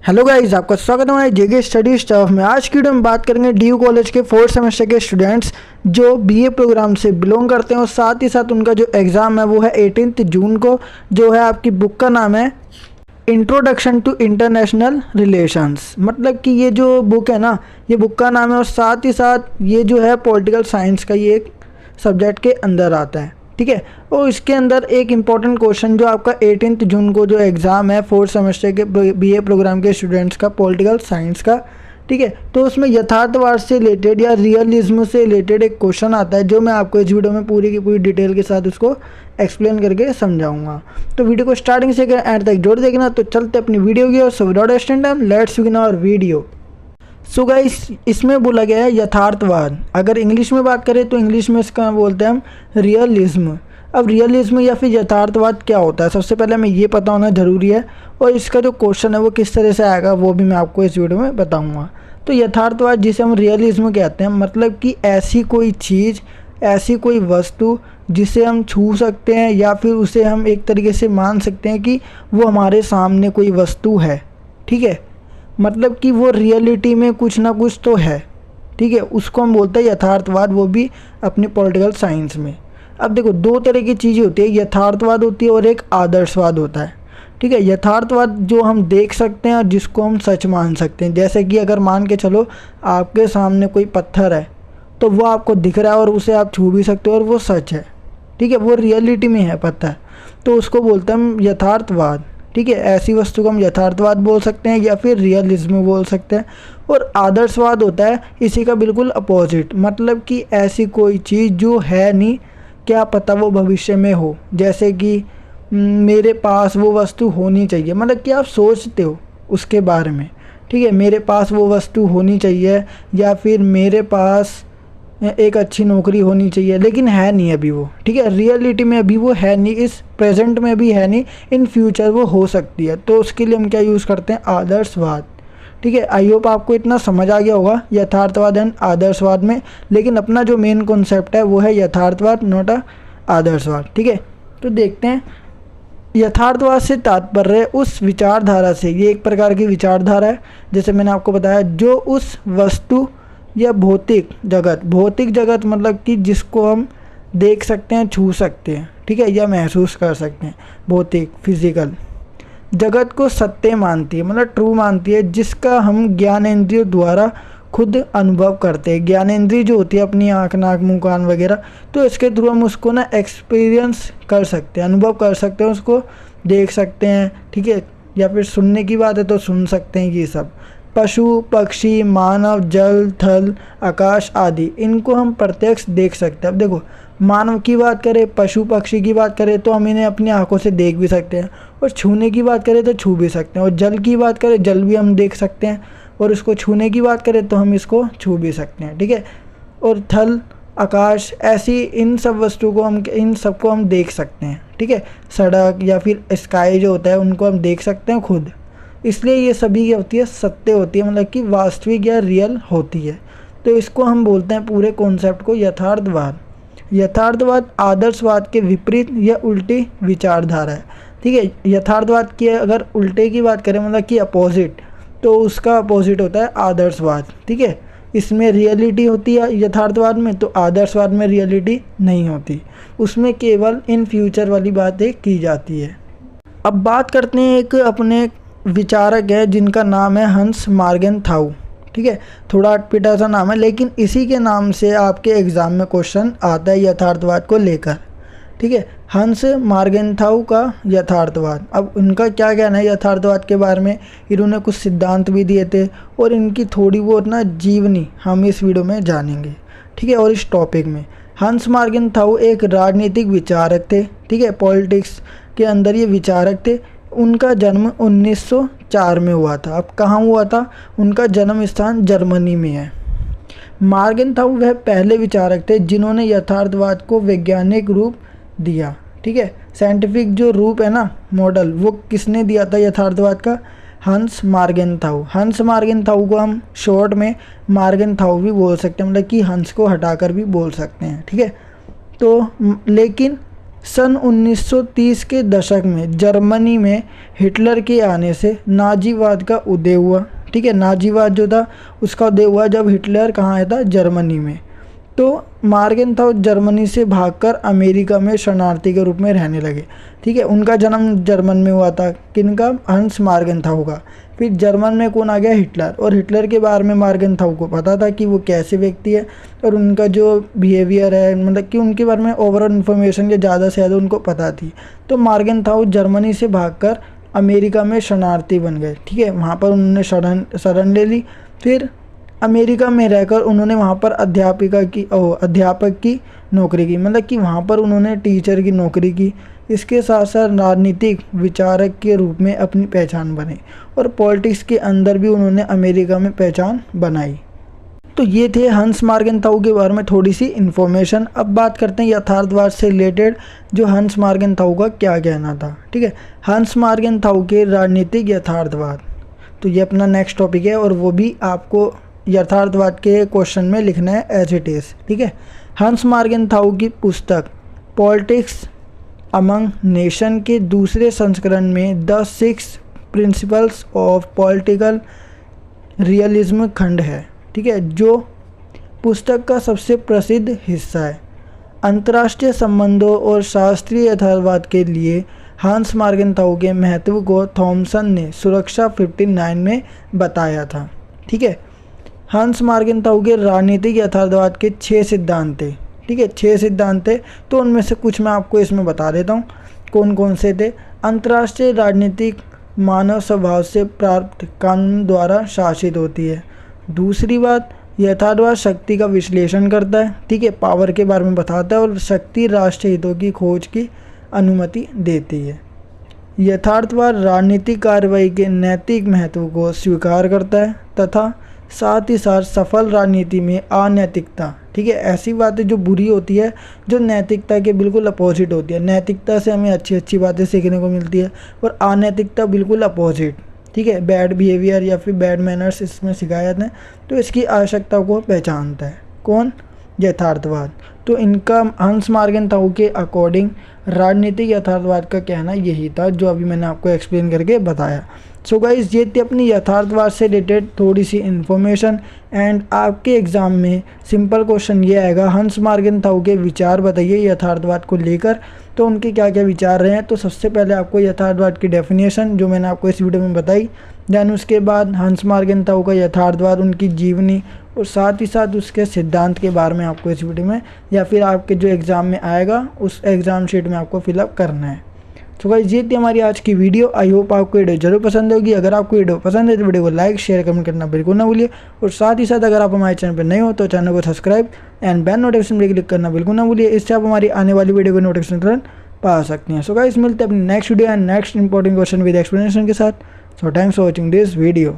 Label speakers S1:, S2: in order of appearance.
S1: Hello guys, आपका स्वागत है हमारे जेके स्टडी स्टफ में। आज की वीडियो में बात करेंगे डीयू कॉलेज के 4th सेमेस्टर के स्टूडेंट्स जो बीए प्रोग्राम से बिलोंग करते हैं और साथ ही साथ उनका जो एग्ज़ाम है वो है 18 जून को। जो है आपकी बुक का नाम है इंट्रोडक्शन टू इंटरनेशनल रिलेशंस। मतलब कि ये जो बुक है ना, ये बुक का नाम है और साथ ही साथ ये जो है पॉलिटिकल साइंस का ये एक सब्जेक्ट के अंदर आता है। ठीक है, और इसके अंदर एक इम्पॉर्टेंट क्वेश्चन जो आपका 18 जून को जो एग्ज़ाम है 4th सेमेस्टर के बीए प्रोग्राम के स्टूडेंट्स का पॉलिटिकल साइंस का, ठीक है, तो उसमें यथार्थवाद से रिलेटेड या रियलिज्म से रिलेटेड एक क्वेश्चन आता है जो मैं आपको इस वीडियो में पूरी की पूरी डिटेल के साथ उसको एक्सप्लेन करके समझाऊंगा। तो वीडियो को स्टार्टिंग से एंड तक जोड़ देखना। तो चलते अपनी वीडियो की और so without wasting time let's begin our video. So guys, इसमें बोला गया है यथार्थवाद। अगर इंग्लिश में बात करें तो इंग्लिश में इसका बोलते हैं हम रियलिज्म। अब रियलिज्म या फिर यथार्थवाद क्या होता है, सबसे पहले हमें ये पता होना ज़रूरी है और इसका जो क्वेश्चन है वो किस तरह से आएगा वो भी मैं आपको इस वीडियो में बताऊंगा। तो यथार्थवाद जिसे हम रियलिज्म कहते हैं, मतलब कि ऐसी कोई चीज़, ऐसी कोई वस्तु जिसे हम छू सकते हैं या फिर उसे हम एक तरीके से मान सकते हैं कि वो हमारे सामने कोई वस्तु है। ठीक है, मतलब कि वो रियलिटी में कुछ ना कुछ तो है। ठीक है, उसको हम बोलते हैं यथार्थवाद, वो भी अपनी पॉलिटिकल साइंस में। अब देखो, दो तरह की चीज़ें होती है, यथार्थवाद होती है और एक आदर्शवाद होता है। ठीक है, यथार्थवाद जो हम देख सकते हैं और जिसको हम सच मान सकते हैं। जैसे कि अगर मान के चलो आपके सामने कोई पत्थर है तो वो आपको दिख रहा है और उसे आप छू भी सकते हो और वो सच है। ठीक है, वो रियलिटी में है पत्थर, तो उसको बोलते हैं हम यथार्थवाद। ठीक है, ऐसी वस्तु को हम यथार्थवाद बोल सकते हैं या फिर रियलिज्म बोल सकते हैं। और आदर्शवाद होता है इसी का बिल्कुल अपोजिट, मतलब कि ऐसी कोई चीज़ जो है नहीं, क्या पता वो भविष्य में हो। जैसे कि मेरे पास वो वस्तु होनी चाहिए, मतलब कि आप सोचते हो उसके बारे में। ठीक है, मेरे पास वो वस्तु होनी चाहिए या फिर मेरे पास एक अच्छी नौकरी होनी चाहिए, लेकिन है नहीं अभी वो। ठीक है, रियलिटी में अभी वो है नहीं, इस प्रेजेंट में भी है नहीं, इन फ्यूचर वो हो सकती है। तो उसके लिए हम क्या यूज़ करते हैं, आदर्शवाद। ठीक है, आई होप आपको इतना समझ आ गया होगा यथार्थवाद एंड आदर्शवाद में। लेकिन अपना जो मेन कॉन्सेप्ट है वो है यथार्थवाद, नॉट आदर्शवाद। ठीक है, तो देखते हैं। यथार्थवाद से तात्पर्य उस विचारधारा से, ये एक प्रकार की विचारधारा है जैसे मैंने आपको बताया, जो उस वस्तु या भौतिक जगत मतलब कि जिसको हम देख सकते हैं, छू सकते हैं, ठीक है, या महसूस कर सकते हैं, भौतिक फिजिकल जगत को सत्य मानती है, मतलब ट्रू मानती है, जिसका हम ज्ञानेंद्रियों द्वारा खुद अनुभव करते हैं। ज्ञानेंद्रिय जो होती है अपनी आँख, नाक, मुँह, कान वगैरह, तो इसके थ्रू हम उसको ना एक्सपीरियंस कर सकते हैं, अनुभव कर सकते हैं, उसको देख सकते हैं। ठीक है, या फिर सुनने की बात है तो सुन सकते हैं। ये सब पशु, पक्षी, मानव, जल, थल, आकाश आदि, इनको हम प्रत्यक्ष देख सकते हैं। अब देखो, मानव की बात करें, पशु पक्षी की बात करें तो हम इन्हें अपनी आंखों से देख भी सकते हैं, और छूने की बात करें तो छू भी सकते हैं, और जल की बात करें जल भी हम देख सकते हैं, और इसको छूने की बात करें तो हम इसको छू भी सकते हैं। ठीक है, और थल, आकाश, ऐसी इन सब वस्तु को हम, इन सबको हम देख सकते हैं। ठीक है, सड़क या फिर स्काई जो होता है उनको हम देख सकते हैं खुद। इसलिए ये सभी क्या होती है, सत्य होती है, मतलब कि वास्तविक या रियल होती है। तो इसको हम बोलते हैं पूरे कॉन्सेप्ट को यथार्थवाद। यथार्थवाद आदर्शवाद के विपरीत या उल्टी विचारधारा है। ठीक है, यथार्थवाद की अगर उल्टे की बात करें, मतलब कि अपोजिट, तो उसका अपोजिट होता है आदर्शवाद। ठीक है, इसमें रियलिटी होती है यथार्थवाद में, तो आदर्शवाद में रियलिटी नहीं होती, उसमें केवल इन फ्यूचर वाली बातें की जाती है। अब बात करते हैं, एक अपने विचारक है जिनका नाम है हंस मार्गेनथाउ। ठीक है, थोड़ा अटपटा सा नाम है, लेकिन इसी के नाम से आपके एग्ज़ाम में क्वेश्चन आता है यथार्थवाद को लेकर। ठीक है, हंस मार्गेनथाउ का यथार्थवाद। अब उनका क्या कहना है यथार्थवाद के बारे में, इन्होंने कुछ सिद्धांत भी दिए थे और इनकी थोड़ी बहुत ना जीवनी हम इस वीडियो में जानेंगे। ठीक है, और इस टॉपिक में हंस मार्गेनथाउ एक राजनीतिक विचारक थे। ठीक है, पॉलिटिक्स के अंदर ये विचारक थे। उनका जन्म 1904 में हुआ था। अब कहाँ हुआ था, उनका जन्म स्थान जर्मनी में है। मार्गेनथाउ वह पहले विचारक थे जिन्होंने यथार्थवाद को वैज्ञानिक रूप दिया। ठीक है, साइंटिफिक जो रूप है ना, मॉडल, वो किसने दिया था यथार्थवाद का, हंस मार्गेनथाउ। हंस मार्गेनथाउ को हम शॉर्ट में मार्गेनथाउ भी बोल सकते हैं, मतलब कि हंस को हटाकर भी बोल सकते हैं। ठीक है, तो लेकिन सन 1930 के दशक में जर्मनी में हिटलर के आने से नाजीवाद का उदय हुआ। ठीक है, नाजीवाद जो था उसका उदय हुआ जब हिटलर कहाँ आया था, जर्मनी में। तो मार्गेनथाउ जर्मनी से भागकर अमेरिका में शरणार्थी के रूप में रहने लगे। ठीक है, उनका जन्म जर्मन में हुआ था, किनका, हंस मार्गेनथाउ का। फिर जर्मन में कौन आ गया, हिटलर। और हिटलर के बारे में मार्गेनथाउ को पता था कि वो कैसे व्यक्ति है और उनका जो बिहेवियर है, मतलब कि उनके बारे में ओवरऑल इन्फॉर्मेशन के ज़्यादा से ज़्यादा उनको पता थी। तो मार्गेनथाउ जर्मनी से भागकर अमेरिका में शरणार्थी बन गए। ठीक है, वहाँ पर उन्होंने शरण ले ली। फिर अमेरिका में रहकर उन्होंने वहाँ पर अध्यापक की नौकरी की, मतलब कि वहाँ पर उन्होंने टीचर की नौकरी की। इसके साथ साथ राजनीतिक विचारक के रूप में अपनी पहचान बने और पॉलिटिक्स के अंदर भी उन्होंने अमेरिका में पहचान बनाई। तो ये थे हंस मार्गेनथाउ के बारे में थोड़ी सी इन्फॉर्मेशन। अब बात करते हैं यथार्थवाद से रिलेटेड, जो हंस मार्गेनथाउ का क्या कहना था। ठीक है, हंस मार्गेनथाउ के राजनीतिक यथार्थवाद, तो ये अपना नेक्स्ट टॉपिक है और वो भी आपको यथार्थवाद के क्वेश्चन में लिखना है एज इट इज़। ठीक है, हंस मार्गेनथाउ की पुस्तक पॉलिटिक्स अमंग नेशन के दूसरे संस्करण में the 6 principles of political realism खंड है। ठीक है, जो पुस्तक का सबसे प्रसिद्ध हिस्सा है। अंतर्राष्ट्रीय संबंधों और शास्त्रीय यथार्थवाद के लिए हंस मार्गेनथाउ के महत्व को थॉमसन ने सुरक्षा 59 में बताया था। ठीक है, हंस मार्गेनथाउ के राजनीतिक यथार्थवाद के 6 सिद्धांत थे। ठीक है, 6 सिद्धांत थे, तो उनमें से कुछ मैं आपको इसमें बता देता हूँ कौन कौन से थे। अंतर्राष्ट्रीय राजनीतिक मानव स्वभाव से प्राप्त कानून द्वारा शासित होती है। दूसरी बात, यथार्थवाद शक्ति का विश्लेषण करता है। ठीक है, पावर के बारे में बताता है और शक्ति राष्ट्रीय हितों की खोज की अनुमति देती है। यथार्थवाद राजनीतिक कार्रवाई के नैतिक महत्व को स्वीकार करता है तथा साथ ही साथ सफल राजनीति में अनैतिकता, ठीक है, ऐसी बातें जो बुरी होती है, जो नैतिकता के बिल्कुल अपोजिट होती है। नैतिकता से हमें अच्छी अच्छी बातें सीखने को मिलती है और अनैतिकता बिल्कुल अपोजिट। ठीक है, बैड बिहेवियर या फिर बैड मैनर्स इसमें सिखाए जाते हैं। तो इसकी आवश्यकता को पहचानता है कौन, यथार्थवाद। तो इनका हंस मार्गेनथाउ के अकॉर्डिंग राजनीतिक यथार्थवाद का कहना यही था जो अभी मैंने आपको एक्सप्लेन करके बताया। सो गाइस, ये थी अपनी यथार्थवाद से रिलेटेड थोड़ी सी इन्फॉर्मेशन। एंड आपके एग्ज़ाम में सिंपल क्वेश्चन ये आएगा, हंस मार्गेनथाउ के विचार बताइए यथार्थवाद को लेकर। तो उनके क्या क्या विचार रहे हैं। तो सबसे पहले आपको यथार्थवाद की डेफिनेशन जो मैंने आपको इस वीडियो में बताई, देन उसके बाद हंस मार्गेनथाउ का यथार्थवाद, उनकी जीवनी और साथ ही साथ उसके सिद्धांत के बारे में आपको इस वीडियो में या फिर आपके जो एग्ज़ाम में आएगा उस एग्ज़ाम शीट में आपको फिलअप करना है। तो गाइस, ये थी हमारी आज की वीडियो। आई होप आपको वीडियो जरूर पसंद होगी। अगर आपको वीडियो पसंद है तो वीडियो को लाइक शेयर कमेंट करना बिल्कुल ना भूलिए और साथ ही साथ अगर आप हमारे चैनल पर नए हो तो चैनल को सब्सक्राइब एंड बेल नोटिफिकेशन पर क्लिक करना बिल्कुल ना भूलिए। इससे आप हमारी आने वाली वीडियो को नोटिफिकेशन तुरंत पा सकते हैं। सो गाइस, मिलते हैं अपनी next video and next important question with explanation के साथ। So thanks for watching this video.